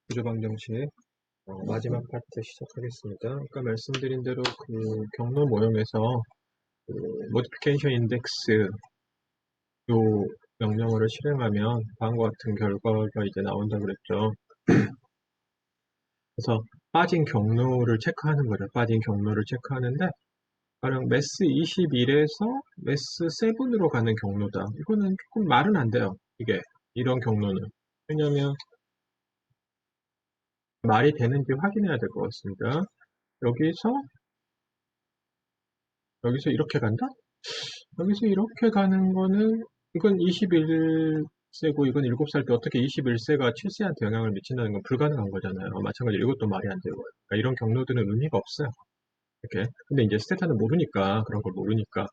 구조 방정식 마지막 파트 시작하겠습니다. 아까 말씀드린 대로 그 경로 모형에서 그 modification index 요 명령어를 실행하면 다음과 같은 결과가 이제 나온다 그랬죠. 그래서 빠진 경로를 체크하는 거죠. 빠진 경로를 체크하는데 가령 매스 21에서 매스 7으로 가는 경로다. 이거는 조금 말은 안 돼요. 이게 이런 경로는. 왜냐하면 말이 되는지 확인해야 될 것 같습니다. 여기서 이렇게 간다? 여기서 이렇게 가는 거는 이건 21세고 이건 7살 때 어떻게 21세가 7세한테 영향을 미친다는 건 불가능한 거잖아요. 마찬가지로 이것도 말이 안 되고. 그러니까 이런 경로들은 의미가 없어요. 이렇게. 근데 이제 스테타는 모르니까 그런 걸 모르니까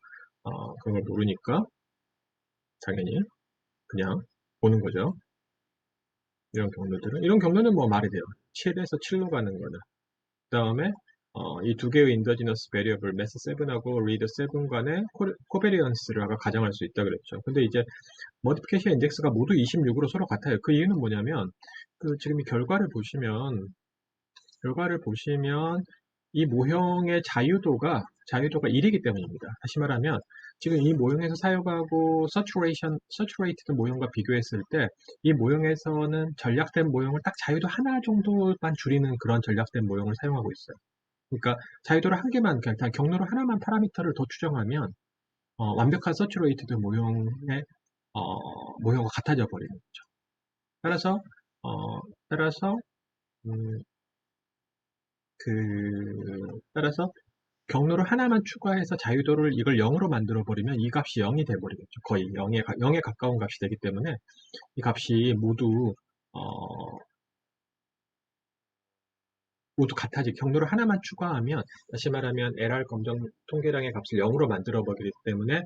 당연히 그냥 보는 거죠. 이런 경로는 뭐 말이 돼요. 7에서 7로 가는 거는. 그 다음에 이 두 개의 인더지너스 베리어블 매스 7하고 리드 7 간의 코베리언스를 아까 가정할 수 있다 그랬죠. 근데 이제 머디피케이션 인덱스가 모두 26으로 서로 같아요. 그 이유는 뭐냐면 지금 이 결과를 보시면 이 모형의 자유도가 1이기 때문입니다. 다시 말하면 지금 이 모형에서 사용하고 saturated 모형과 비교했을 때 이 모형에서는 전략된 모형을 딱 자유도 하나 정도만 줄이는 그런 전략된 모형을 사용하고 있어요. 그러니까 자유도를 한 개만, 그냥 경로로 하나만 파라미터를 더 추정하면 완벽한 서츄레이티드 모형과 같아져 버리는 거죠. 따라서 어, 따라서 음, 따라서 경로를 하나만 추가해서 자유도를 이걸 0으로 만들어 버리면 이 값이 0이 돼 버리겠죠. 거의 0에 가까운 값이 되기 때문에 이 값이 어, 모두 같아지. 경로를 하나만 추가하면 다시 말하면 LR 검정 통계량의 값을 0으로 만들어 버리기 때문에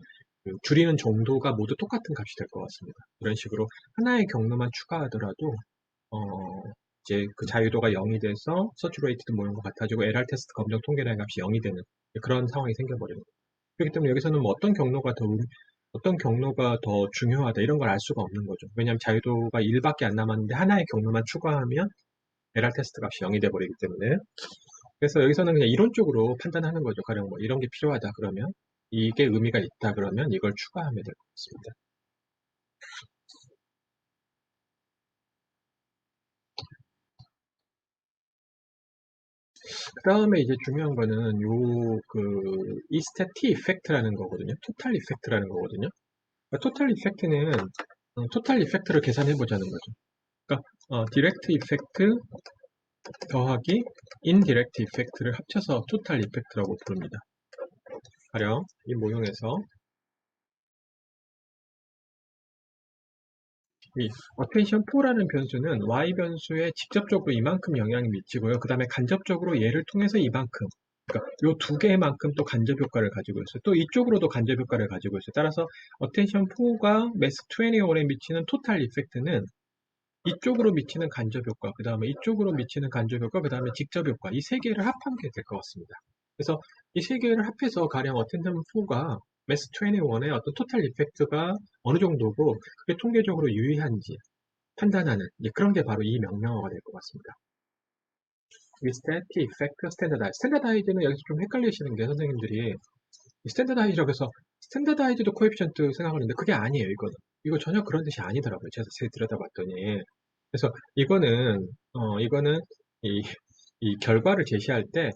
줄이는 정도가 모두 똑같은 값이 될 것 같습니다. 이런 식으로 하나의 경로만 추가하더라도 이제 그 자유도가 0이 돼서 서츄레이티드 모형과 같아지고 LR 테스트 검정 통계량의 값이 0이 되는 그런 상황이 생겨버리는 거예요. 그렇기 때문에 여기서는 뭐 어떤 경로가 더 중요하다 이런 걸 알 수가 없는 거죠. 왜냐하면 자유도가 1밖에 안 남았는데 하나의 경로만 추가하면 LR 테스트 값이 0이 돼버리기 때문에 그래서 여기서는 그냥 이론적으로 판단하는 거죠. 가령 뭐 이런 게 필요하다 그러면 이게 의미가 있다 그러면 이걸 추가하면 될 것 같습니다. 그 다음에 이제 중요한 거는 이스탯 T 이펙트라는 거거든요. 토탈 이펙트라는 거거든요. 토탈 이펙트는 토탈 이펙트를 계산해 보자는 거죠. 그러니까 디렉트 이펙트 더하기 인디렉트 이펙트를 합쳐서 토탈 이펙트라고 부릅니다. 가령 이 모형에서 이 attention 4라는 변수는 y 변수에 직접적으로 이만큼 영향을 미치고요. 그 다음에 간접적으로 얘를 통해서 이만큼 그러니까 이 두 개만큼 또 간접 효과를 가지고 있어요. 또 이쪽으로도 간접 효과를 가지고 있어요. 따라서 attention 4가 mass 21에 미치는 토탈 이펙트는 이쪽으로 미치는 간접 효과, 그 다음에 이쪽으로 미치는 간접 효과, 그 다음에 직접 효과 이 세 개를 합한 게 될 것 같습니다. 그래서 이 세 개를 합해서 가령 attention 4가 mass 21의 어떤 토탈 이펙트가 어느 정도고 그게 통계적으로 유의한지 판단하는 그런 게 바로 이 명령어가 될 것 같습니다. Stat, Effect, Standardize. 스탠다다이즈는 여기서 좀 헷갈리시는 게 선생님들이 스탠다다이즈라고 해서 스탠다다이즈도 코에피션트 생각하는데 그게 아니에요. 이거 전혀 그런 뜻이 아니더라고요. 제가 자세히 들여다봤더니. 그래서 이거는 이, 이 결과를 제시할 때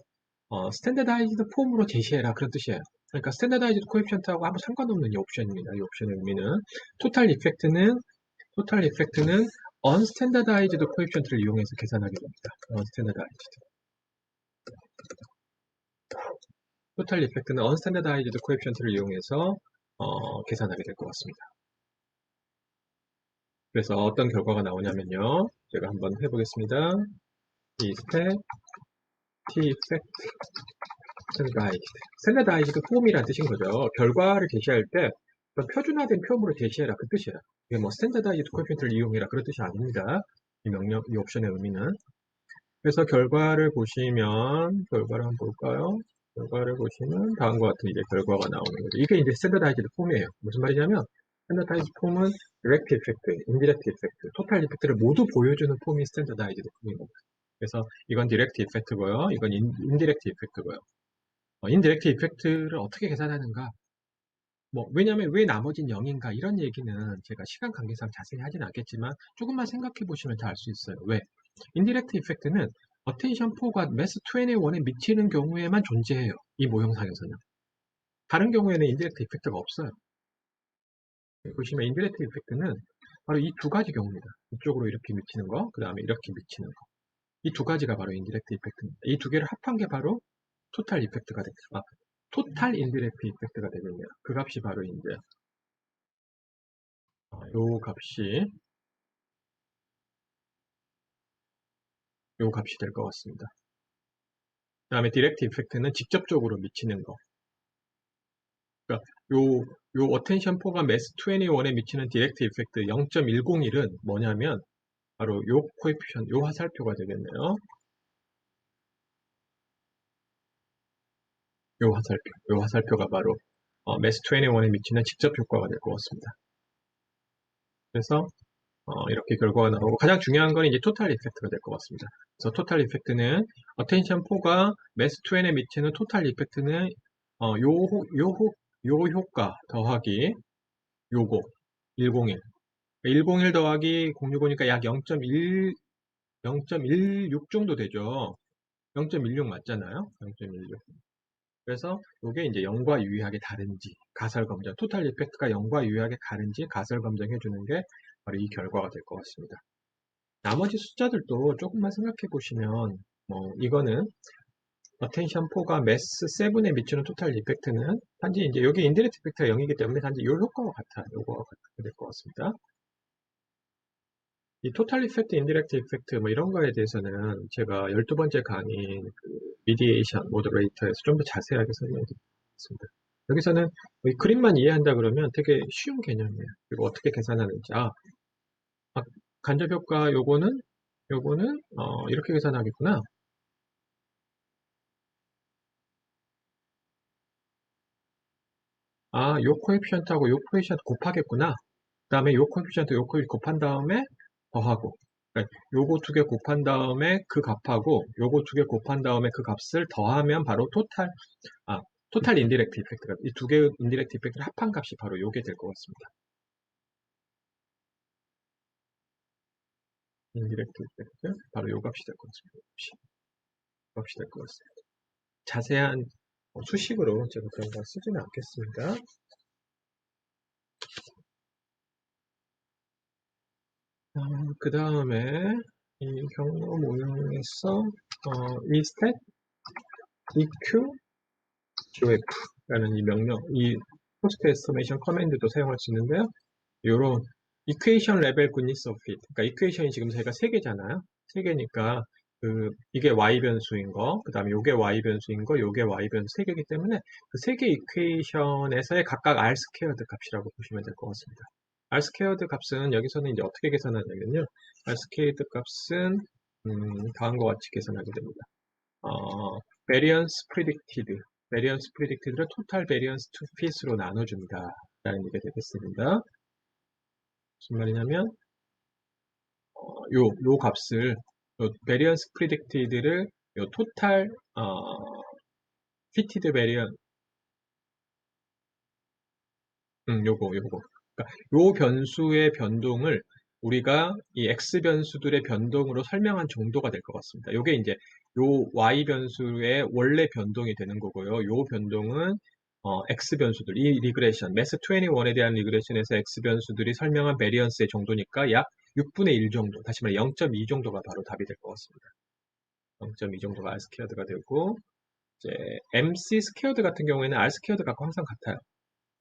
스탠다다이즈드 폼으로 제시해라 그런 뜻이에요. 그러니까 스탠다다이즈드 코에피션트하고 아무 상관없는 이 옵션입니다. 이 옵션의 의미는 토탈 이펙트는 unstandardized 코에피션트를 이용해서 계산하게 됩니다. unstandardized. 토탈 이펙트는 unstandardized 코에피션트를 이용해서 계산하게 될 것 같습니다. 그래서 어떤 결과가 나오냐면요. 제가 한번 해보겠습니다. 이 스텝 T effect standardized. standardized 폼이라는 뜻인 거죠. 결과를 제시할 때 표준화된 표으로 제시해라 그 뜻이에요. 이게 뭐 standardized 코에피션트를 이용해라 그런 뜻이 아닙니다. 이 옵션의 의미는. 그래서 결과를 한번 볼까요? 결과를 보시면 다음과 같은 이제 결과가 나오는 거죠. 이게 이제 스탠더다이즈드 폼이에요. 무슨 말이냐면 스탠더다이즈 폼은 디렉트 이펙트, 인디렉트 이펙트, 토탈 이펙트를 모두 보여주는 폼이 스탠더다이즈드 폼인 겁니다. 그래서 이건 디렉트 이펙트고요. 이건 인디렉트 이펙트고요. 인디렉트 이펙트를 어떻게 계산하는가? 왜냐면 왜 나머진 0인가? 이런 얘기는 제가 시간 관계상 자세히 하진 않겠지만 조금만 생각해 보시면 다 알 수 있어요. 왜? 인디렉트 이펙트는 어텐션 4가 매스 21에 미치는 경우에만 존재해요. 이 모형상에서는. 다른 경우에는 인디렉트 이펙트가 없어요. 보시면 인디렉트 이펙트는 바로 이 두 가지 경우입니다. 이쪽으로 이렇게 미치는 거, 그 다음에 이렇게 미치는 거. 이 두 가지가 바로 인디렉트 이펙트입니다. 이 두 개를 합한 게 바로 토탈 이펙트가 되겠죠. 토탈 인디렉트 이펙트가 되겠네요. 그 값이 바로 이제 요 값이 될 것 같습니다. 그 다음에 디렉트 이펙트는 직접적으로 미치는 거. 그러니까 요 어텐션 4가 매스 21에 미치는 디렉트 이펙트 0.101은 뭐냐면 바로 요 코에피션, 요 화살표가 되겠네요. 요 화살표가 바로 매스 21에 미치는 직접 효과가 될 것 같습니다. 그래서 이렇게 결과가 나오고 가장 중요한 건 이제 토탈 이펙트가 될 것 같습니다. 그래서 토탈 이펙트는 어텐션 4가 매스 20에 미치는 토탈 이펙트는 요 효과 더하기 요거 101 101 더하기 065니까 약 0.16 정도 되죠. 0.16 맞잖아요. 0.16. 그래서 이게 이제 0과 유의하게 다른지 가설 검정, 토탈 이펙트가 0과 유의하게 다른지 가설 검정해 주는 게 바로 이 결과가 될 것 같습니다. 나머지 숫자들도 조금만 생각해 보시면 이거는 어텐션 4가 매스 7에 미치는 토탈 이펙트는 단지 이제 여기 인디렉트 이펙트가 0이기 때문에 단지 이 효과와 같아요. 요거가 같게 될 것 같습니다. 이 토탈 이펙트, 인디렉트 이펙트 이런 거에 대해서는 제가 12번째 강의인 미디에이션 모더레이터에서 좀 더 자세하게 설명드리겠습니다. 여기서는 이 그림만 이해한다 그러면 되게 쉬운 개념이에요. 그리고 어떻게 계산하는지. 간접 효과 요거는 이렇게 계산하겠구나. 요 코에피션트하고 요 코에피션트 곱하겠구나. 그 다음에 요 코에피션트 요 코에피션트 곱한 다음에 더하고. 그러니까 요거 두 개 곱한 다음에 그 값하고 요거 두 개 곱한 다음에 그 값을 더하면 바로 토탈 인디렉트 이펙트가 이 두 개의 인디렉트 이펙트를 합한 값이 바로 요게 될 것 같습니다. 인디렉트 이펙트 바로 요 값이 될 것 같습니다. 값이 될 것 같습니다. 자세한 수식으로 제가 그런 거 쓰지는 않겠습니다. 그 다음에 이 경로 모형에서 이 스탯, EQ, GOF라는 이 명령, 이 포스트 에스티메이션 커맨드도 사용할 수 있는데요. 요런 이퀘이션 레벨 굿니스 오브 핏. 그러니까 이퀘이션이 지금 저희가 3개잖아요. 3개니까 이게 y 변수인 거, 그 다음에 요게 y 변수인 거, 요게 y 변수 3개이기 때문에 그 3개 이퀘이션에서의 각각 r 스퀘어드 값이라고 보시면 될 것 같습니다. r 스퀘어드 값은 여기서는 이제 어떻게 계산하냐면요. r 스퀘어드 값은 다음과 같이 계산하게 됩니다. variance predicted, variance predicted를 total variance to fit으로 나눠줍니다. 라는 얘기가 되겠습니다. 무슨 말이냐면 요 값을 variance predicted를 요 total fitted variance 요거 그러니까 요 변수의 변동을 우리가 이 x 변수들의 변동으로 설명한 정도가 될 것 같습니다. 요게 이제 요 y 변수의 원래 변동이 되는 거고요. 요 변동은 x 변수들, 이 리그레션, 매스 21에 대한 리그레션에서 x 변수들이 설명한 베리언스의 정도니까 약 6분의 1 정도, 다시 말해 0.2 정도가 바로 답이 될 것 같습니다. 0.2 정도가 r 스퀘어드가 되고, 이제 mc 스퀘어드 같은 경우에는 r 스퀘어드 값과 항상 같아요.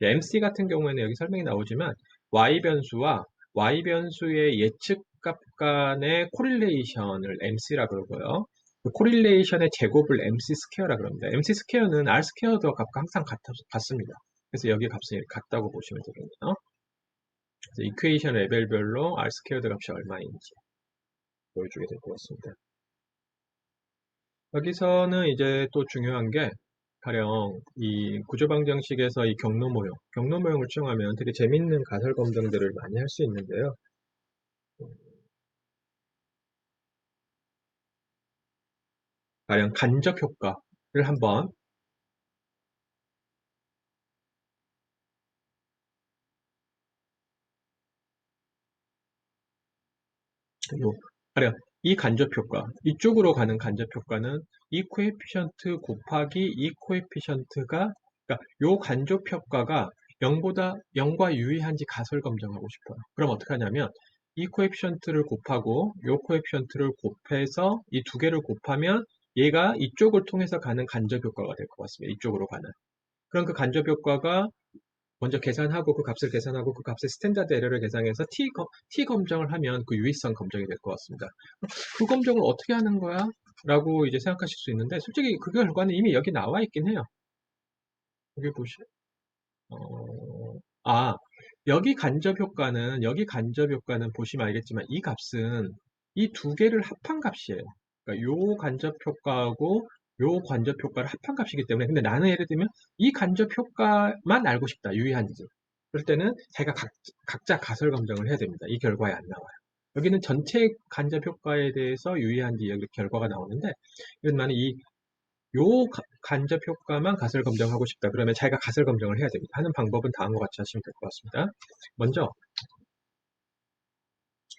MC 같은 경우에는 여기 설명이 나오지만 y 변수와 y 변수의 예측값 간의 코릴레이션을 MC라 그러고요. 그 코릴레이션의 제곱을 MC 스퀘어라 그럽니다. MC 스퀘어는 R 스퀘어 더 값과 항상 같습니다. 그래서 여기 값이 같다고 보시면 되겠네요. 그래서 이퀘이션 레벨별로 R 스퀘어드 값이 얼마인지 보여주게 될 것 같습니다. 여기서는 이제 또 중요한 게 가령 이 구조방정식에서 이 경로 모형을 추정하면 되게 재밌는 가설 검증들을 많이 할 수 있는데요. 가령 간접 효과를 한번 요, 가령 이 간접 효과, 이쪽으로 가는 간접 효과는 이 코에피션트 곱하기 이 코에피션트가, 그러니까 요 간접 효과가 0과 유의한지 가설 검증하고 싶어요. 그럼 어떻게 하냐면 이 코에피션트를 곱하고 요 코에피션트를 곱해서 이 두 개를 곱하면 얘가 이쪽을 통해서 가는 간접 효과가 될 것 같습니다. 이쪽으로 가는. 그럼 그 간접 효과가 먼저 계산하고 그 값을 계산하고 그 값의 스탠다드 에러를 계산해서 T 검정을 하면 그 유의성 검정이 될 것 같습니다. 그 검정을 어떻게 하는 거야? 라고 이제 생각하실 수 있는데 솔직히 그 결과는 이미 여기 나와 있긴 해요. 여기 어, 아, 여기 간접 효과는 보시면 알겠지만 이 값은 이 두 개를 합한 값이에요. 그러니까 요 간접 효과하고 요 간접 효과를 합한 값이기 때문에 근데 나는 예를 들면 이 간접 효과만 알고 싶다. 유의한지. 그럴 때는 자기가 각자 가설 검증을 해야 됩니다. 이 결과에 안 나와요. 여기는 전체 간접 효과에 대해서 유의한지 여기 결과가 나오는데 이건 나는 요 간접 효과만 가설 검증하고 싶다. 그러면 자기가 가설 검증을 해야 됩니다. 하는 방법은 다음과 같이 하시면 될 것 같습니다. 먼저,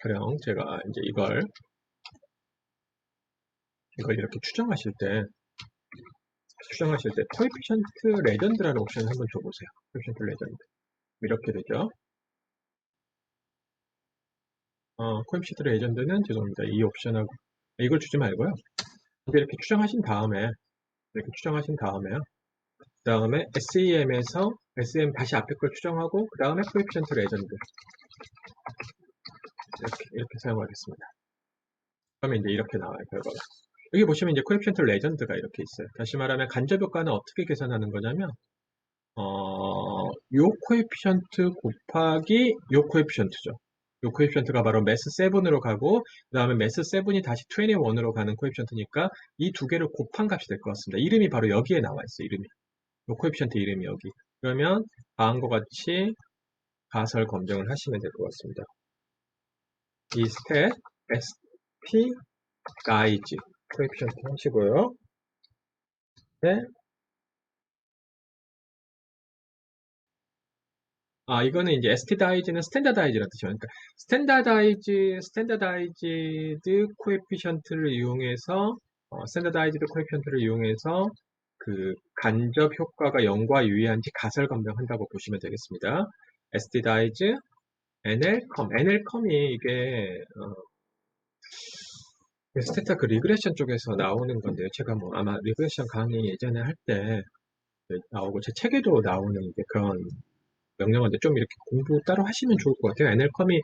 가령 제가 이제 이걸 이렇게 추정하실 때, 코에피션트 레전드라는 옵션을 한번 줘보세요. 코에피션트 레전드. 이렇게 되죠. 코에피션트 레전드는 죄송합니다. 이 옵션하고, 이걸 주지 말고요. 이렇게 추정하신 다음에, 그 다음에 SEM에서 SM 다시 앞에 걸 추정하고, 그 다음에 코에피션트 레전드. 이렇게 사용하겠습니다. 그러면 이제 이렇게 나와요, 결과가. 여기 보시면 이제 코에피션트 레전드가 이렇게 있어요. 다시 말하면 간접 효과는 어떻게 계산하는 거냐면, 요 코에피션트 곱하기 요 코에피션트죠. 요 코에피션트가 바로 매스 7으로 가고, 그 다음에 매스 7이 다시 21으로 가는 코에피션트니까 이 두 개를 곱한 값이 될 것 같습니다. 이름이 바로 여기에 나와 있어요, 이름이. 요 코에피션트 이름이 여기. 그러면 다음과 같이 가설 검증을 하시면 될 것 같습니다. 이 스탯, ST, 가이즈 코에피션트 하시고요. 네. 이거는 이제 stdige는 스탠다다이즈라는 뜻이에요. 그러니까 스탠다다이즈드 코에피션트를 이용해서 그 간접 효과가 0과 유의한지 가설 검증한다고 보시면 되겠습니다. stdige nlcom 이게 스테타 그 리그레션 쪽에서 나오는 건데요. 제가 뭐 아마 리그레션 강의 예전에 할 때 나오고 제 책에도 나오는 이제 그런 명령어인데 좀 이렇게 공부 따로 하시면 좋을 것 같아요. NL컴이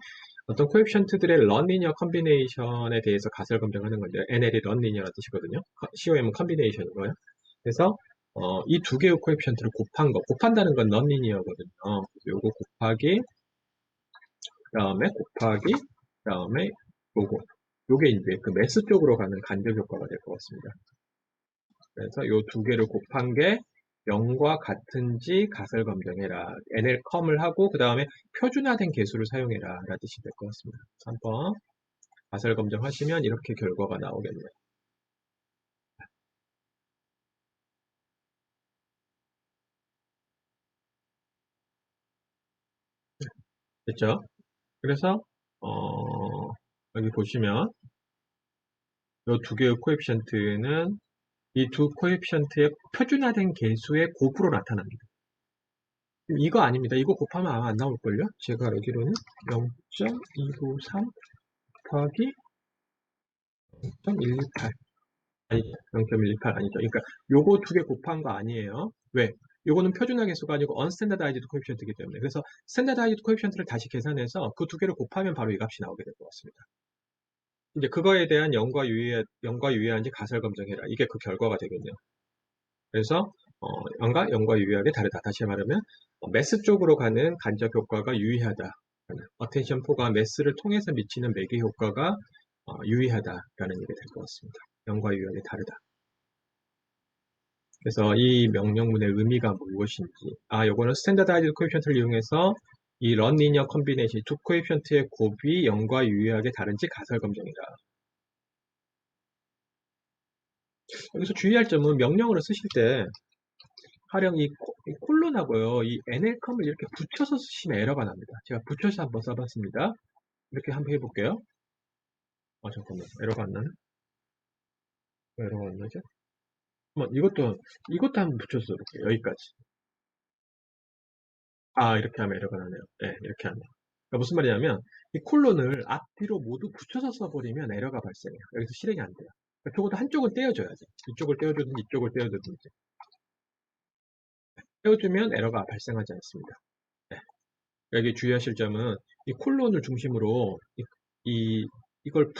어떤 코에피션트들의 런리니어 컨비네이션에 대해서 가설 검증하는 건데 NL이 런리니어라는 뜻이거든요. COM은 컨비네이션이고요. 그래서 이 두 개의 코에피션트를 곱한다는 건 런리니어거든요. 요거 곱하기 그다음에 요게 이제 그 매스 쪽으로 가는 간접 효과가 될 것 같습니다. 그래서 요 두 개를 곱한 게 0과 같은지 가설 검증해라. NL컴을 하고 그 다음에 표준화된 개수를 사용해라 라는 뜻이 될 것 같습니다. 한번 가설 검증하시면 이렇게 결과가 나오겠네요. 됐죠? 그래서 여기 보시면 이 두 개의 코에피션트는 이 두 코에피션트의 표준화된 개수의 곱으로 나타납니다. 이거 아닙니다. 이거 곱하면 아마 안 나올걸요? 제가 알기로는 0.293 곱하기 0.128 아니죠. 0.128 아니죠. 그러니까 요거 두 개 곱한 거 아니에요. 왜? 요거는 표준화 개수가 아니고 unstandardized coefficient이기 때문에. 그래서 standardized coefficient를 다시 계산해서 그 두 개를 곱하면 바로 이 값이 나오게 될 것 같습니다. 이제 그거에 대한 0과 유의한지 가설 검증해라. 이게 그 결과가 되겠네요. 그래서 0과 유의하게 다르다. 다시 말하면 매스 쪽으로 가는 간접 효과가 유의하다. 어텐션 4가 매스를 통해서 미치는 매개 효과가 유의하다라는 얘기가 될 것 같습니다. 0과 유의하게 다르다. 그래서 이 명령문의 의미가 무엇인지, 요거는 스탠다드하이즈 코에피션트를 이용해서 이 런 리니어 컨비네이션 두 코에피션트의 곱이 0과 유의하게 다른지 가설 검증이다. 여기서 주의할 점은 명령어를 쓰실 때 가령 이 콜론하고요, 이 NL컴을 이렇게 붙여서 쓰시면 에러가 납니다. 제가 붙여서 한번 써봤습니다. 이렇게 한번 해볼게요. 잠깐만, 에러가 안 나네? 왜 에러가 안 나죠? 이것도 한번 붙여서 써볼게요. 여기까지. 이렇게 하면 에러가 나네요. 네, 이렇게 하면. 그러니까 무슨 말이냐면, 이 콜론을 앞뒤로 모두 붙여서 써버리면 에러가 발생해요. 여기서 실행이 안 돼요. 그러니까 적어도 한쪽은 떼어줘야죠. 이쪽을 떼어주든지 이쪽을 떼어주든지. 떼어주면 에러가 발생하지 않습니다. 네. 여기 주의하실 점은 이 콜론을 중심으로 이걸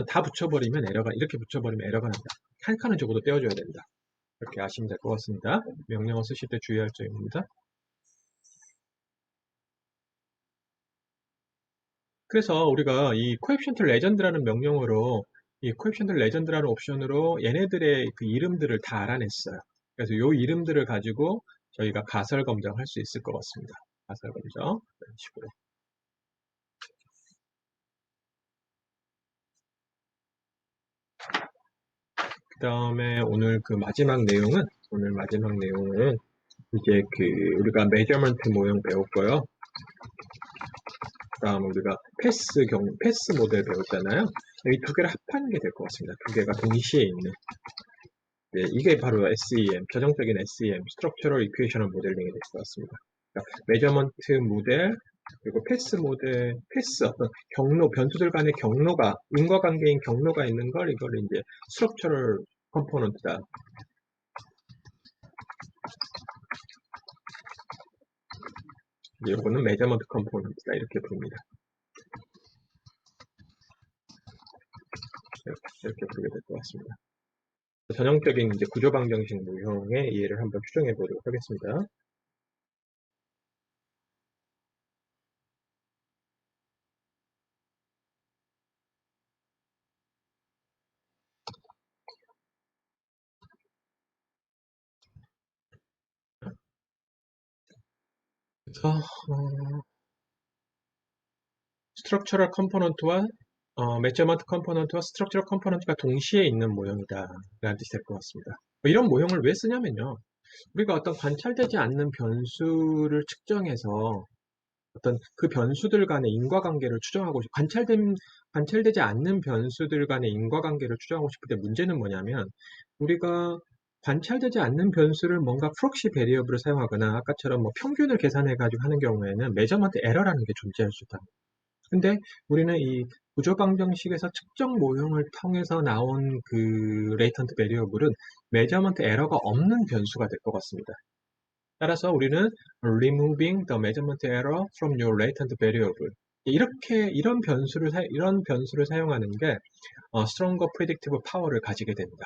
다 붙여버리면 이렇게 붙여버리면 에러가 납니다. 한 칸은 적어도 떼어줘야 됩니다. 이렇게 아시면 될 것 같습니다. 명령어 쓰실 때 주의할 점입니다. 그래서 우리가 이 코에피션트 레전드라는 명령어로 이 코에피션트 레전드라는 옵션으로 얘네들의 그 이름들을 다 알아냈어요. 그래서 이 이름들을 가지고 저희가 가설 검정할 수 있을 것 같습니다. 가설 검정 이런 식으로. 그 다음에 오늘 마지막 내용은 이제 우리가 메저먼트 모형 배웠고요. 그 다음 우리가 패스 모델 배웠잖아요. 이 두 개를 합하는 게 될 것 같습니다. 두 개가 동시에 있는. 네, 이게 바로 SEM, 전형적인 SEM, Structural Equational Modeling이 될 것 같습니다. 그러니까 메저먼트 모델, 그리고 어떤 변수들 간의 인과관계인 경로가 있는 걸 이걸 이제 Structural Component다. 이거는 메저먼트 컴포넌트다 이렇게 부릅니다. 이렇게 부르게 될 것 같습니다. 전형적인 이제 구조방정식 모형의 이해를 한번 추정해 보도록 하겠습니다. 그래서 스트럭처럴 컴포넌트와 메저먼트 컴포넌트와 스트럭처럴 컴포넌트가 동시에 있는 모형이다 라는 뜻이 될 것 같습니다. 이런 모형을 왜 쓰냐면요, 우리가 어떤 관찰되지 않는 변수를 측정해서 어떤 그 변수들 간의 인과관계를 추정하고 관찰되지 않는 변수들 간의 인과관계를 추정하고 싶을 때 문제는 뭐냐면, 우리가 관찰되지 않는 변수를 뭔가 프록시 베리어블을 사용하거나 아까처럼 평균을 계산해 가지고 하는 경우에는 메저먼트 에러라는 게 존재할 수 있다. 근데 우리는 이 구조방정식에서 측정 모형을 통해서 나온 레이턴트 베리어블은 메저먼트 에러가 없는 변수가 될 것 같습니다. 따라서 우리는 removing the measurement error from your latent variable. 이런 변수를 사용하는 게 stronger predictive power를 가지게 됩니다.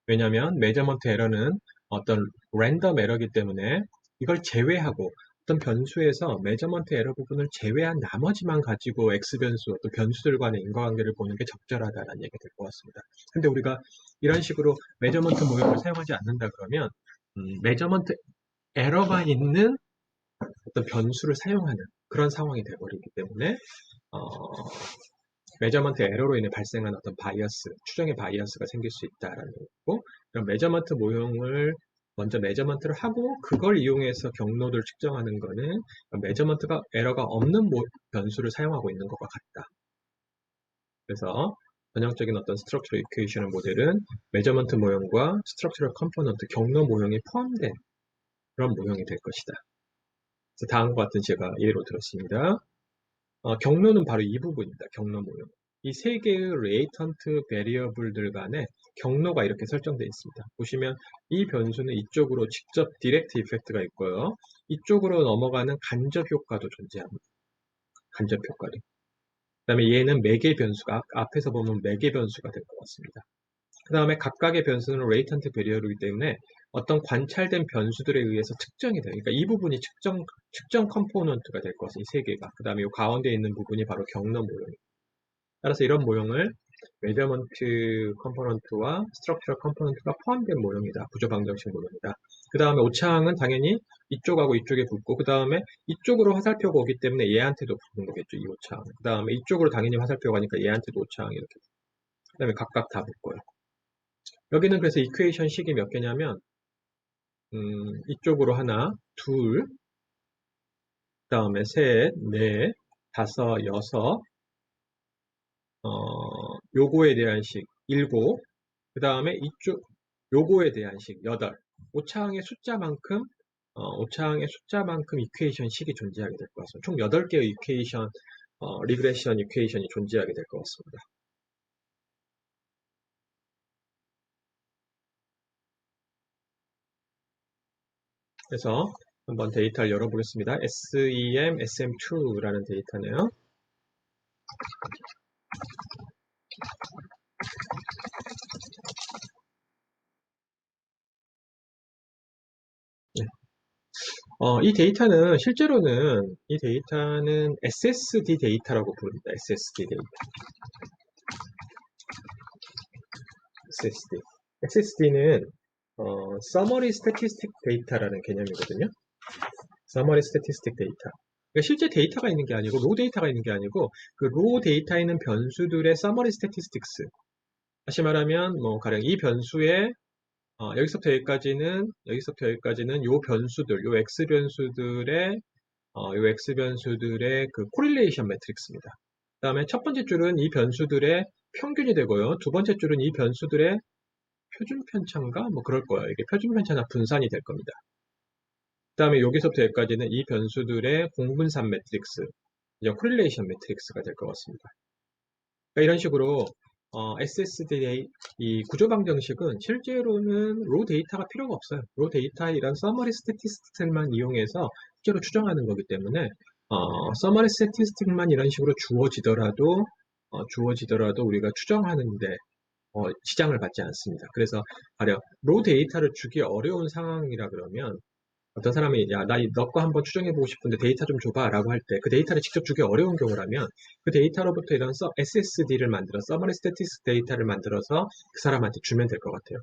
왜냐하면 measurement error는 어떤 랜덤 에러이기 때문에 이걸 제외하고 어떤 변수에서 measurement error 부분을 제외한 나머지만 가지고 X 변수, 어떤 변수들 간의 인과관계를 보는 게 적절하다는 얘기가 될 것 같습니다. 근데 우리가 이런 식으로 measurement 모형을 사용하지 않는다 그러면 measurement 에러가 있는 어떤 변수를 사용하는 그런 상황이 되어버리기 때문에 메저먼트 에러로 인해 발생한 어떤 추정의 바이어스가 생길 수 있다라는 거고, 그럼 메저먼트 모형을 먼저 메저먼트를 하고 그걸 이용해서 경로를 측정하는 거는 메저먼트가 에러가 없는 변수를 사용하고 있는 것과 같다. 그래서 전형적인 어떤 스트럭처럴 이퀘이션 모델은 메저먼트 모형과 스트럭처럴 컴포넌트 경로 모형이 포함된 그런 모형이 될 것이다. 다음과 같은 제가 예로 들었습니다. 경로는 바로 이 부분입니다. 경로 모형. 이 세 개의 레이턴트 베리어블들 간에 경로가 이렇게 설정되어 있습니다. 보시면 이 변수는 이쪽으로 직접 디렉트 이펙트가 있고요. 이쪽으로 넘어가는 간접 효과도 존재합니다. 간접 효과도. 그 다음에 얘는 매개 변수가 앞에서 보면 매개 변수가 될 것 같습니다. 그 다음에 각각의 변수는 레이턴트 베리어블이기 때문에 어떤 관찰된 변수들에 의해서 측정이 돼요. 그러니까 이 부분이 측정 컴포넌트가 될 것 같아요. 이 세 개가. 그 다음에 이 가운데 있는 부분이 바로 경로 모형입니다. 따라서 이런 모형을 메저먼트 컴포넌트와 스트럭처럴 컴포넌트가 포함된 모형이다. 구조 방정식 모형이다. 그 다음에 오차항은 당연히 이쪽하고 이쪽에 붙고, 그 다음에 이쪽으로 화살표가 오기 때문에 얘한테도 붙는 거겠죠, 이 오차항. 그 다음에 이쪽으로 당연히 화살표가 가니까 얘한테도 오차항이 이렇게. 그 다음에 각각 다 붙고요. 여기는 그래서 이퀘이션 식이 몇 개냐면, 이쪽으로 하나, 둘, 그 다음에 셋, 넷, 다섯, 여섯, 요거에 대한 식, 일곱, 그 다음에 이쪽, 요거에 대한 식, 여덟. 오차항의 숫자만큼 이퀘이션 식이 존재하게 될 것 같습니다. 총 8개의 이퀘이션, 리그레션 이퀘이션이 존재하게 될 것 같습니다. 그래서 한번 데이터를 열어보겠습니다. SEM, SM2라는 데이터네요. 네. 이 데이터는 SSD 데이터라고 부릅니다. SSD 데이터. SSD. SSD는 Summary Statistic Data라는 개념이거든요. Summary Statistic Data. 그러니까 실제 데이터가 있는 게 아니고, 로 데이터가 있는 게 아니고, 그 로 데이터에 있는 변수들의 Summary Statistics. 다시 말하면, 가령 이 변수의 여기서부터 여기까지는 요 변수들, 요 X 변수들의 그 코릴레이션 매트릭스입니다. 그 다음에 첫 번째 줄은 이 변수들의 평균이 되고요. 두 번째 줄은 이 변수들의 표준 편차인가? 뭐 그럴 거예요. 이게 표준 편차나 분산이 될 겁니다. 그 다음에 여기서부터 여기까지는 이 변수들의 공분산 매트릭스, 이제 코릴레이션 매트릭스가 될 것 같습니다. 그러니까 이런 식으로 SSD 이 구조 방정식은 실제로는 로 데이터가 필요가 없어요. 로 데이터의 이런 서머리 스태티스틱만 이용해서 실제로 추정하는 거기 때문에 서머리 스태티스틱만 이런 식으로 주어지더라도 우리가 추정하는데 지장을 받지 않습니다. 그래서 가령 로 데이터를 주기 어려운 상황이라 그러면 어떤 사람이 야, 너 거 한번 추정해보고 싶은데 데이터 좀 줘봐 라고 할 때 그 데이터를 직접 주기 어려운 경우라면 그 데이터로부터 이런 SSD를 만들어 서머리 스태티스틱 데이터를 만들어서 그 사람한테 주면 될 것 같아요.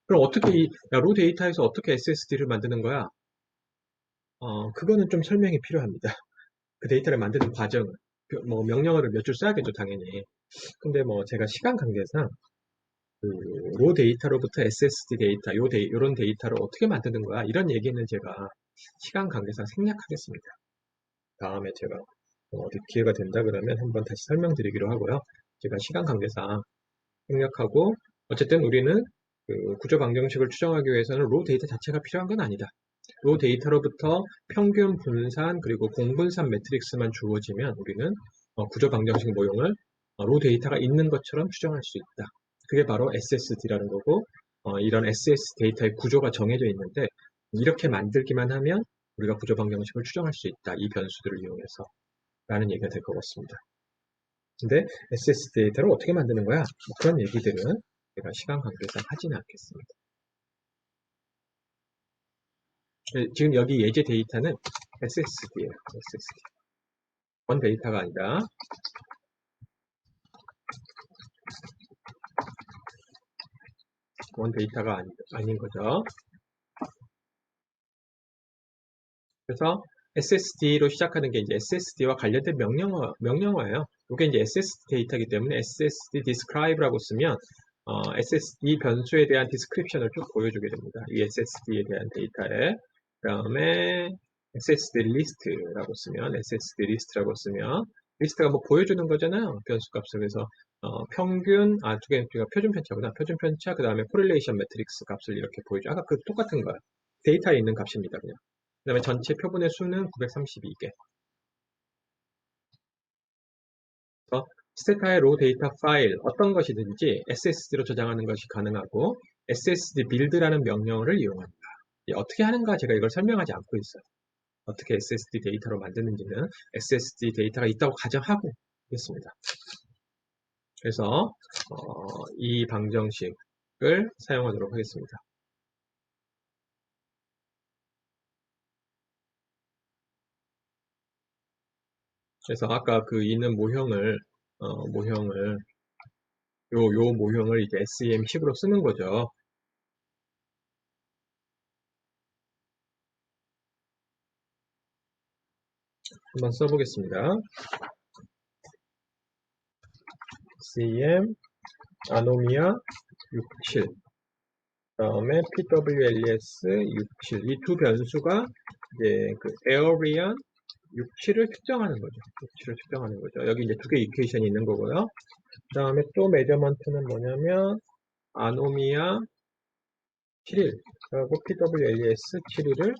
그럼 어떻게 로 데이터에서 어떻게 SSD를 만드는 거야? 그거는 좀 설명이 필요합니다. 그 데이터를 만드는 과정은 뭐 명령어를 몇 줄 써야겠죠, 당연히. 근데 뭐 제가 시간 관계상 로 데이터로부터 SSD 데이터, 요런 데이터를 어떻게 만드는 거야? 이런 얘기는 제가 시간 관계상 생략하겠습니다. 다음에 제가 어디 기회가 된다 그러면 한번 다시 설명드리기로 하고요. 제가 시간 관계상 생략하고, 어쨌든 우리는 그 구조 방정식을 추정하기 위해서는 로 데이터 자체가 필요한 건 아니다. 로 데이터로부터 평균 분산 그리고 공분산 매트릭스만 주어지면 우리는 구조 방정식 모형을 로 데이터가 있는 것처럼 추정할 수 있다. 그게 바로 SSD라는 거고, 이런 SS 데이터의 구조가 정해져 있는데 이렇게 만들기만 하면 우리가 구조 방정식을 추정할 수 있다. 이 변수들을 이용해서 라는 얘기가 될 것 같습니다. 근데 SS 데이터를 어떻게 만드는 거야? 뭐 그런 얘기들은 제가 시간 관계상 하지는 않겠습니다. 지금 여기 예제 데이터는 SSD예요. SSD. 원 데이터가 아니라 원 데이터가 아닌 거죠. 그래서 SSD로 시작하는 게 이제 SSD와 관련된 명령어예요. 이게 이제 SSD 데이터이기 때문에 SSD describe라고 쓰면 SSD 변수에 대한 디스크립션을 쭉 보여주게 됩니다. 이 SSD에 대한 데이터에. 그 다음에 SSD list라고 쓰면 리스트가 뭐 보여주는 거잖아요. 변수 값을. 그래서 평균, 두 개가 표준 편차구나. 표준 편차, 그 다음에 코릴레이션 매트릭스 값을 이렇게 보여줘. 아까 그 똑같은 거야. 데이터에 있는 값입니다. 그냥. 그 다음에 전체 표본의 수는 932개. 스테타의 로 데이터 파일 어떤 것이든지 SSD로 저장하는 것이 가능하고 SSD build라는 명령어를 이용합니다. 어떻게 하는가 제가 이걸 설명하지 않고 있어요. 어떻게 SSD 데이터로 만드는지는 SSD 데이터가 있다고 가정하고 있습니다. 그래서 이 방정식을 사용하도록 하겠습니다. 그래서 아까 그 있는 모형을 요 모형을 이제 SEM식으로 쓰는 거죠. 한번 써보겠습니다. SEM 아노미아 67 다음에 PWLES 67 이 두 변수가 이제 그 에어리언 67을 특정하는 거죠. 67을 특정하는 거죠. 여기 이제 두 개의 이퀘이션이 있는 거고요. 그 다음에 또 메저먼트는 뭐냐면 아노미아 7일 하고 PWLES 7일을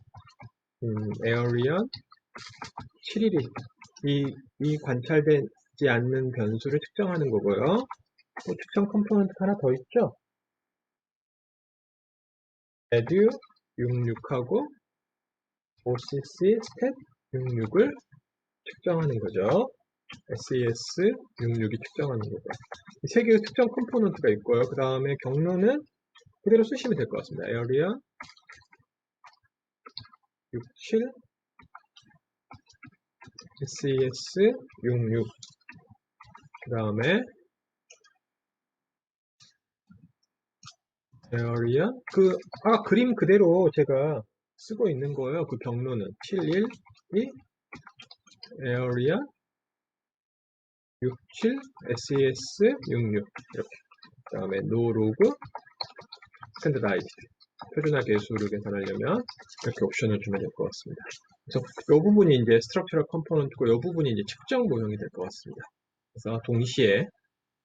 에어리언 7일이 이 관찰되지 않는 변수를 특정하는 거고요. 또 특정 컴포넌트 하나 더 있죠. 에듀 66하고 OCC 스탯 66을 특정하는 거죠. SES 66이 특정하는 거죠. 이 세 개의 특정 컴포넌트가 있고요. 그 다음에 경로는 그대로 쓰시면 될 것 같습니다. 에어리아 67 SES 66 그 다음에 에어리아 그림 그대로 제가 쓰고 있는 거예요. 그 경로는 712 에어리아 67 SES 66 이렇게 그 다음에 노로그 스탠더다이즈드 표준화 계수를 계산하려면 이렇게 옵션을 주면 될 것 같습니다. 그래서 이 부분이 이제 스트럭처럴 컴포넌트고 이 부분이 이제 측정 모형이 될 것 같습니다. 그래서 동시에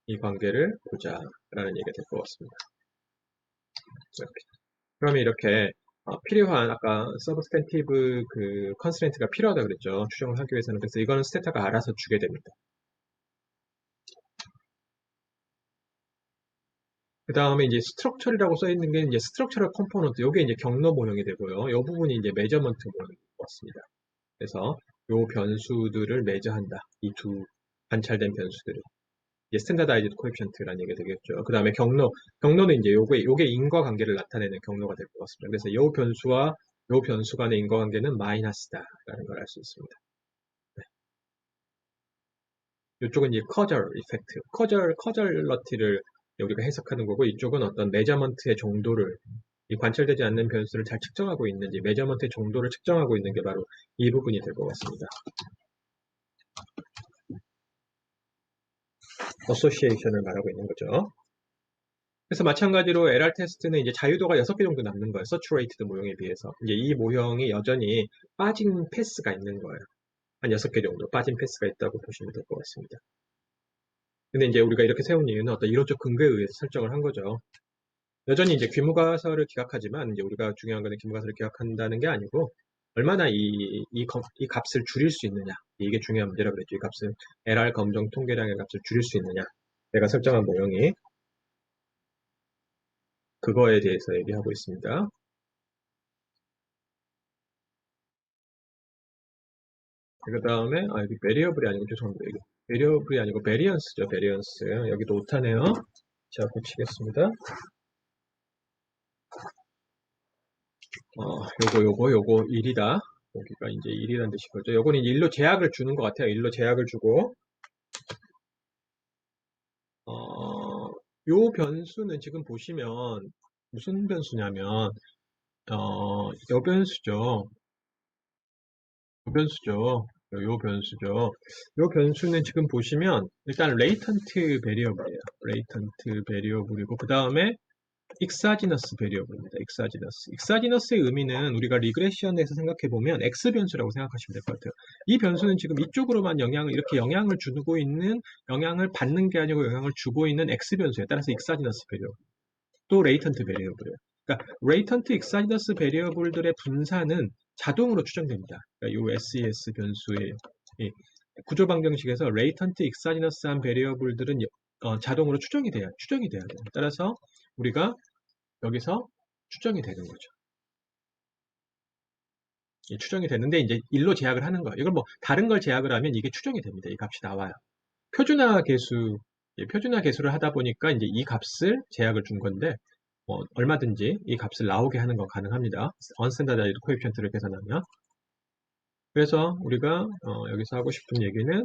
이 관계를 보자라는 얘기가 될 것 같습니다. 이렇게. 그러면 이렇게 필요한 아까 서브스탠티브 그 컨스트레인트가 필요하다 그랬죠. 추정을 하기 위해서는. 그래서 이거는 스테타가 알아서 주게 됩니다. 그 다음에 이제 스트럭처리라고 써 있는 게 이제 스트럭처럴 컴포넌트, 요게 이제 경로 모형이 되고요. 요 부분이 이제 메저먼트 모형인 것 같습니다. 그래서 요 변수들을 매저한다. 이 두 관찰된 변수들을. 이제 스탠다다이즈드 코에피션트라는 얘기가 되겠죠. 그 다음에 경로는 이제 요게 인과관계를 나타내는 경로가 될 것 같습니다. 그래서 요 변수와 요 변수 간의 인과관계는 마이너스다라는 걸 알 수 있습니다. 이쪽은 이제 커절 이펙트, 커절러티를 우리가 해석하는 거고, 이쪽은 어떤 메저먼트의 정도를, 이 관찰되지 않는 변수를 잘 측정하고 있는지, 메저먼트의 정도를 측정하고 있는 게 바로 이 부분이 될 것 같습니다. 어소시에이션을 말하고 있는 거죠. 그래서 마찬가지로 LR 테스트는 이제 자유도가 6개 정도 남는 거예요. 서츄레이트드 모형에 비해서. 이제 이 모형이 여전히 빠진 패스가 있는 거예요. 한 6개 정도 빠진 패스가 있다고 보시면 될 것 같습니다. 근데 이제 우리가 이렇게 세운 이유는 어떤 이론적 근거에 의해서 설정을 한 거죠. 여전히 이제 귀무가설을 기각하지만, 이제 우리가 중요한 거는 귀무가설을 기각한다는 게 아니고, 얼마나 이 값을 줄일 수 있느냐. 이게 중요한 문제라 그랬죠. 이 값을 LR 검정 통계량의 값을 줄일 수 있느냐. 내가 설정한 모형이 그거에 대해서 얘기하고 있습니다. 그 다음에, 여기 베리어블이 아니고, 죄송합니다. 여기 베리어블이 아니고, 베리언스죠, 베리언스. 여기도 오타네요. 제가 고치겠습니다. 요거 1이다. 여기가 이제 1이라는 뜻인 거죠. 요거는 1로 제약을 주는 것 같아요. 1로 제약을 주고, 요 변수는 지금 보시면, 무슨 변수냐면, 요 변수죠. 요 변수죠. 요 변수죠. 요 변수는 지금 보시면, 일단 레이턴트 베리어블이에요. 레이턴트 베리어블이고, 그 다음에 익사지너스 베리어블입니다. 익사지너스. 익사지너스의 의미는 우리가 리그레션에서 생각해 보면 X 변수라고 생각하시면 될 것 같아요. 이 변수는 지금 이쪽으로만 이렇게 영향을 주고 있는, 영향을 받는 게 아니고 영향을 주고 있는 X 변수에 따라서 익사지너스 베리어블. 또 레이턴트 베리어블이에요. 그러니까 레이턴트 익사지너스 베리어블들의 분산은 자동으로 추정됩니다. 그러니까 이 SES 변수의 이 구조 방정식에서 레이턴트 익사지너스한 베리어블들은 자동으로 추정이 돼야 돼요. 따라서 우리가 여기서 추정이 되는 거죠. 추정이 되는데 이제 1로 제약을 하는 거예요. 이걸 뭐 다른 걸 제약을 하면 이게 추정이 됩니다. 이 값이 나와요. 표준화 계수, 표준화 계수를 하다 보니까 이제 이 값을 제약을 준 건데 얼마든지 이 값을 나오게 하는 건 가능합니다. 언스탠다다이즈드 코에피션트를 계산하면. 그래서 우리가 여기서 하고 싶은 얘기는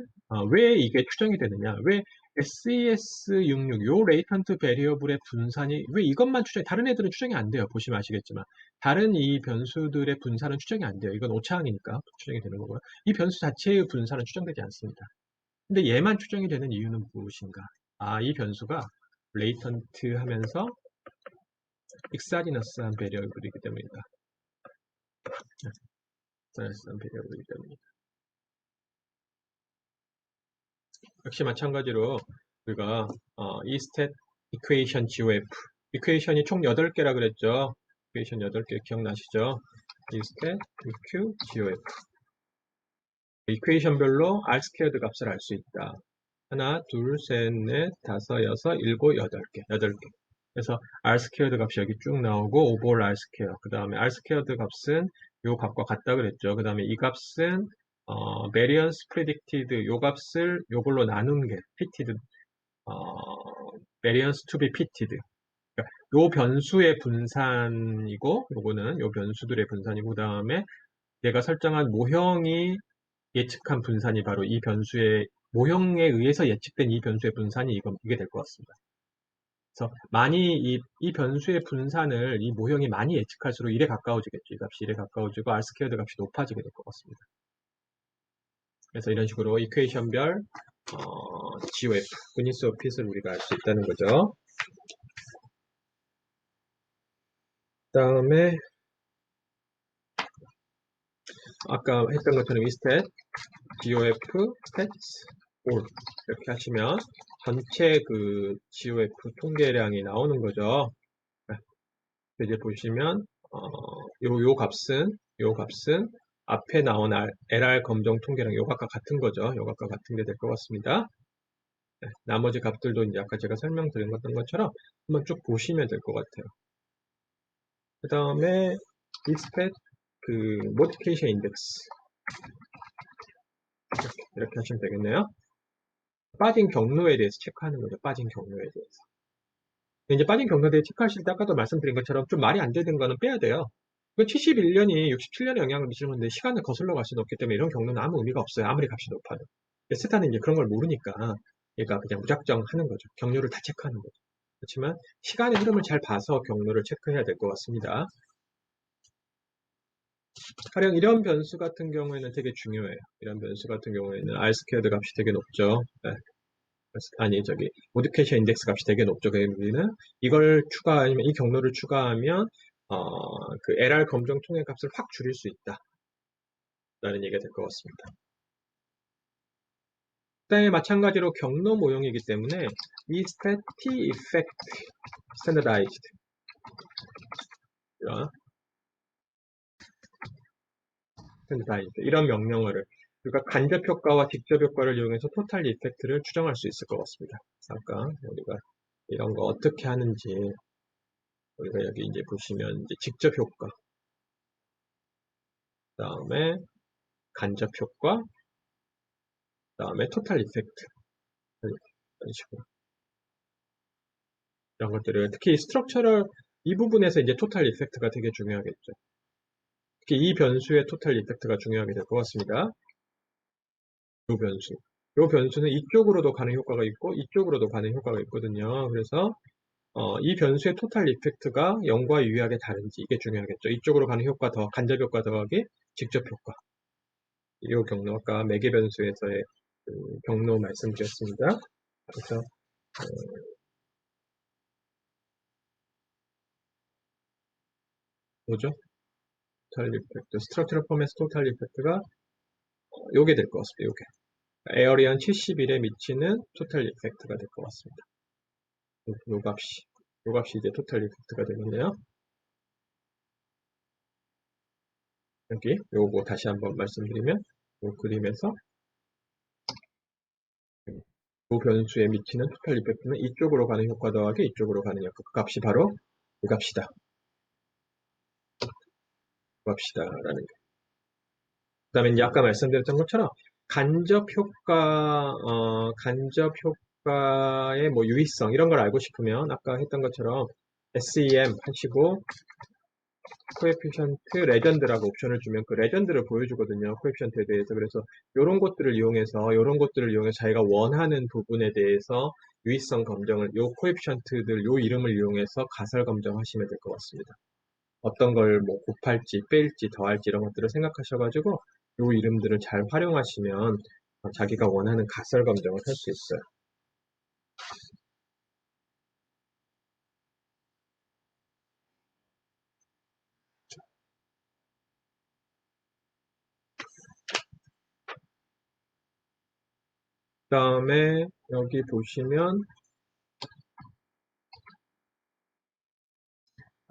왜 이게 추정이 되느냐, 왜 SES66, 요 레이턴트 베리어블의 분산이, 왜 이것만 다른 애들은 추정이 안 돼요. 보시면 아시겠지만. 다른 이 변수들의 분산은 추정이 안 돼요. 이건 오차항이니까 추정이 되는 거고요. 이 변수 자체의 분산은 추정되지 않습니다. 근데 얘만 추정이 되는 이유는 무엇인가? 아, 이 변수가 레이턴트 하면서 익사지너스한 베리어블이기 때문이다. 익사지너스한 베리어블이기 때문이다. 역시 마찬가지로 우리가 이 스탯 이퀘이션 GOF 이퀘이션이 총 8개라 그랬죠. 이퀘이션 8개 기억나시죠? 이 스탯 EQ GOF 이퀘이션별로 R 스퀘어드 값을 알 수 있다. 하나, 둘, 셋, 넷, 다섯, 여섯, 일곱, 여덟 개. 그래서 R 스퀘어드 값이 여기 쭉 나오고 오버올 R 스퀘어. 그 다음에 R 스퀘어드 값은 요 값과 같다 그랬죠. 그 다음에 이 값은 variance predicted 요 값을 요걸로 나눈 게 fitted variance to be fitted. 그러니까 요 변수의 분산이고 요거는 요 변수들의 분산이고 그 다음에 내가 설정한 모형이 예측한 분산이 바로 이 변수의 모형에 의해서 예측된 이 변수의 분산이 이게 될 것 같습니다. 그래서 많이 이 변수의 분산을 이 모형이 많이 예측할수록 1에 가까워지겠죠. 이 값이 1에 가까워지고 R 스퀘어드 값이 높아지게 될 것 같습니다. 그래서 이런 식으로 이퀘이션별 GOF, 그니스 오프 핏을 우리가 알 수 있다는 거죠. 그 다음에 아까 했던 것처럼 이 스탯, GOF, stats, all 이렇게 하시면 전체 그 GOF 통계량이 나오는 거죠. 이제 보시면 요 값은 앞에 나온 LR 검정 통계량 요 값과 같은 거죠. 요 값과 같은 게 될 것 같습니다. 네, 나머지 값들도 이제 아까 제가 설명드린 것처럼 한번 쭉 보시면 될 것 같아요. 그 다음에 디스펫 그 모디피케이션 인덱스 이렇게 하시면 되겠네요. 빠진 경로에 대해서 체크하는 거죠. 빠진 경로에 대해서. 이제 빠진 경로에 대해 체크하실 때 아까도 말씀드린 것처럼 좀 말이 안 되는 거는 빼야 돼요. 71년이 67년에 영향을 미치는데 시간을 거슬러 갈 수는 없기 때문에 이런 경로는 아무 의미가 없어요. 아무리 값이 높아도. 스타는 이제 그런 걸 모르니까 얘가 그냥 무작정 하는 거죠. 경로를 다 체크하는 거죠. 그렇지만 시간의 흐름을 잘 봐서 경로를 체크해야 될 것 같습니다. 가령 이런 변수 같은 경우에는 되게 중요해요. 이런 변수 같은 경우에는 R 스퀘어드 값이 되게 높죠. 네. 아니 모디피케이션 인덱스 값이 되게 높죠. 그래서 우리는 이걸 추가하면 이 경로를 추가하면 그 LR 검정 통의 값을 확 줄일 수 있다. 라는 얘기가 될 것 같습니다. 그다음에 마찬가지로 경로 모형이기 때문에 이 stat T effect standardized 이런 명령어를 우리가 간접 효과와 직접 효과를 이용해서 토탈 이펙트를 추정할 수 있을 것 같습니다. 잠깐 우리가 이런 거 어떻게 하는지 우리가 여기 이제 보시면 이제 직접 효과, 그 다음에 간접 효과, 그 다음에 토탈 이펙트 이런 식으로 이런 것들을 특히 스트럭처럴 이 부분에서 이제 토탈 이펙트가 되게 중요하겠죠. 특히 이 변수의 토탈 이펙트가 중요하게 될 것 같습니다. 이 변수. 이 변수는 이쪽으로도 가는 효과가 있고 이쪽으로도 가는 효과가 있거든요. 그래서 이 변수의 토탈 이펙트가 0과 유의하게 다른지 이게 중요하겠죠. 이쪽으로 가는 효과 더 간접 효과 더하기 직접 효과. 이 경로 아까 매개 변수에서의 그 경로 말씀드렸습니다. 그래서 뭐죠? 토탈 이펙트, 스트럭처럴 폼에서 토탈 이펙트가 요게 될 것 같습니다. 요게. 에어리언 71에 미치는 토탈 이펙트가 될 것 같습니다. 요 값이 이제 토탈 이펙트가 되겠네요. 여기 요거 다시 한번 말씀드리면 요 그림에서 요 변수에 미치는 토탈 이펙트는 이쪽으로 가는 효과 더하기 이쪽으로 가는 효과. 그 값이 바로 이 값이다. 그 값이다라는 게. 그 다음에 이제 아까 말씀드렸던 것처럼 간접 효과의 뭐 유의성 이런 걸 알고 싶으면 아까 했던 것처럼 SEM 하시고 코에피션트 레전드라고 옵션을 주면 그 레전드를 보여주거든요. 코에피션트에 대해서. 그래서 이런 것들을 이용해서 자기가 원하는 부분에 대해서 유의성 검정을, 요 코에피션트들, 요 이름을 이용해서 가설 검정하시면 될 것 같습니다. 어떤 걸 뭐 곱할지, 뺄지, 더할지 이런 것들을 생각하셔가지고 요 이름들을 잘 활용하시면 자기가 원하는 가설 검정을 할 수 있어요. 그 다음에 여기 보시면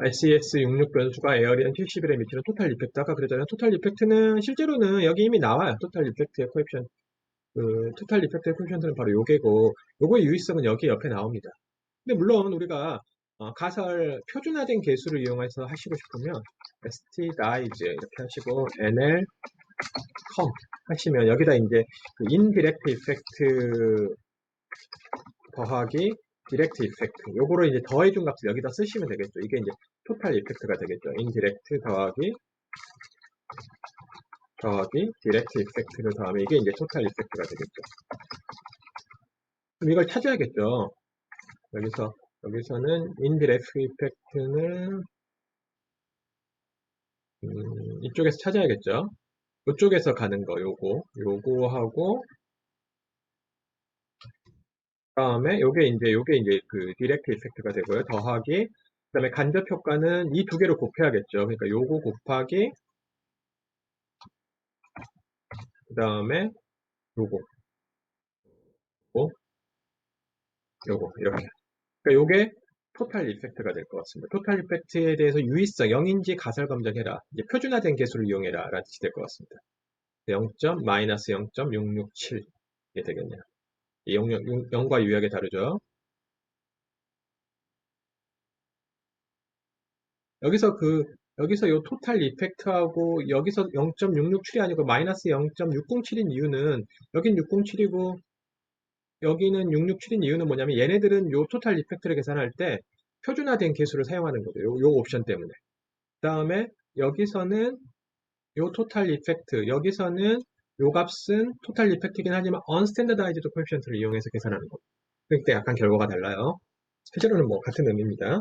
SES66 변수가 에어리언 70일에 미치는 토탈 이펙트. 아까 그랬잖아요. 토탈 이펙트는 실제로는 여기 이미 나와요. 토탈 이펙트의 코에피션. 토탈 이펙트의 코에피션트는 바로 요게고, 요거의 유의성은 여기 옆에 나옵니다. 근데 물론 우리가 가설 표준화된 개수를 이용해서 하시고 싶으면 stdies 이렇게 하시고 nl com 하시면 여기다 이제 그 인디렉트 이펙트 더하기 디렉트 이펙트 요거를 이제 더해준 값을 여기다 쓰시면 되겠죠. 이게 이제 토탈 이펙트가 되겠죠. 인디렉트 더하기 디렉트 이펙트를 더하면 이게 이제 토탈 이펙트가 되겠죠. 그럼 이걸 찾아야겠죠. 여기서는 인디렉트 이펙트는 이쪽에서 찾아야겠죠. 이쪽에서 가는 거 요거하고 그다음에 요게 이제 그 디렉트 이펙트가 되고요. 더하기 그다음에 간접 효과는 이 두 개를 곱해야겠죠. 그러니까 요거 곱하기 그다음에 요거 요거 이렇게. 그러니까 요게 토탈 이펙트가 될 것 같습니다. 토탈 이펙트에 대해서 유의성 0인지 가설 검정해라. 이제 표준화된 개수를 이용해라 라는 뜻이 될 것 같습니다. 0.-0.667 이게 되겠네요. 0과 유의하게 다르죠. 여기서 요 토탈 이펙트하고 여기서 0.667이 아니고 마이너스 0.607인 이유는 여긴 607이고 여기는 667인 이유는 뭐냐면 얘네들은 요 토탈 이펙트를 계산할 때 표준화된 개수를 사용하는 거죠. 요 옵션 때문에. 그 다음에 여기서는 요 토탈 이펙트, 여기서는 요 값은 토탈 이펙트이긴 하지만 unstandardized coefficient를 이용해서 계산하는 거. 그때 약간 결과가 달라요. 실제로는 뭐 같은 의미입니다.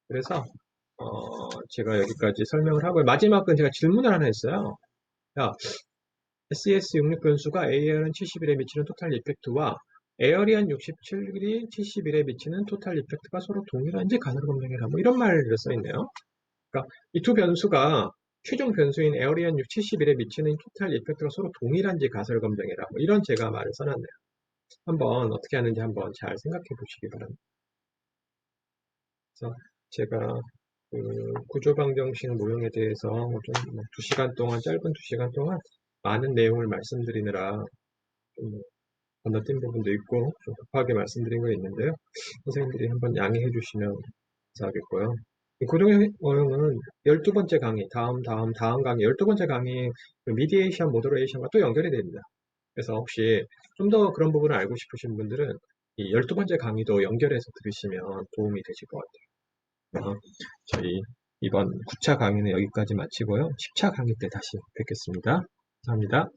그래서 제가 여기까지 설명을 하고 마지막은 제가 질문을 하나 했어요. 야, SES66 변수가 AR은 71에 미치는 토탈 이펙트와 에어리언 67이 71에 미치는 토탈 이펙트가 서로 동일한지 가설 검증해라. 뭐 이런 말을 써있네요. 그러니까 이 두 변수가 최종 변수인 에어리언 71에 미치는 토탈 이펙트가 서로 동일한지 가설 검증해라. 뭐 이런 제가 말을 써놨네요. 한번 어떻게 하는지 한번 잘 생각해 보시기 바랍니다. 그래서 제가 그 구조방정식 모형에 대해서 좀 2시간 동안, 짧은 2시간 동안 많은 내용을 말씀드리느라 좀 건너뛴 부분도 있고 좀 급하게 말씀드린 거 있는데요. 선생님들이 한번 양해해 주시면 감사하겠고요. 이 구조모형은 12번째 강의, 다음 강의, 12번째 강의 미디에이션, 모더레이션과 또 연결이 됩니다. 그래서 혹시 좀 더 그런 부분을 알고 싶으신 분들은 이 12번째 강의도 연결해서 들으시면 도움이 되실 것 같아요. 저희 이번 9차 강의는 여기까지 마치고요. 10차 강의 때 다시 뵙겠습니다. 감사합니다.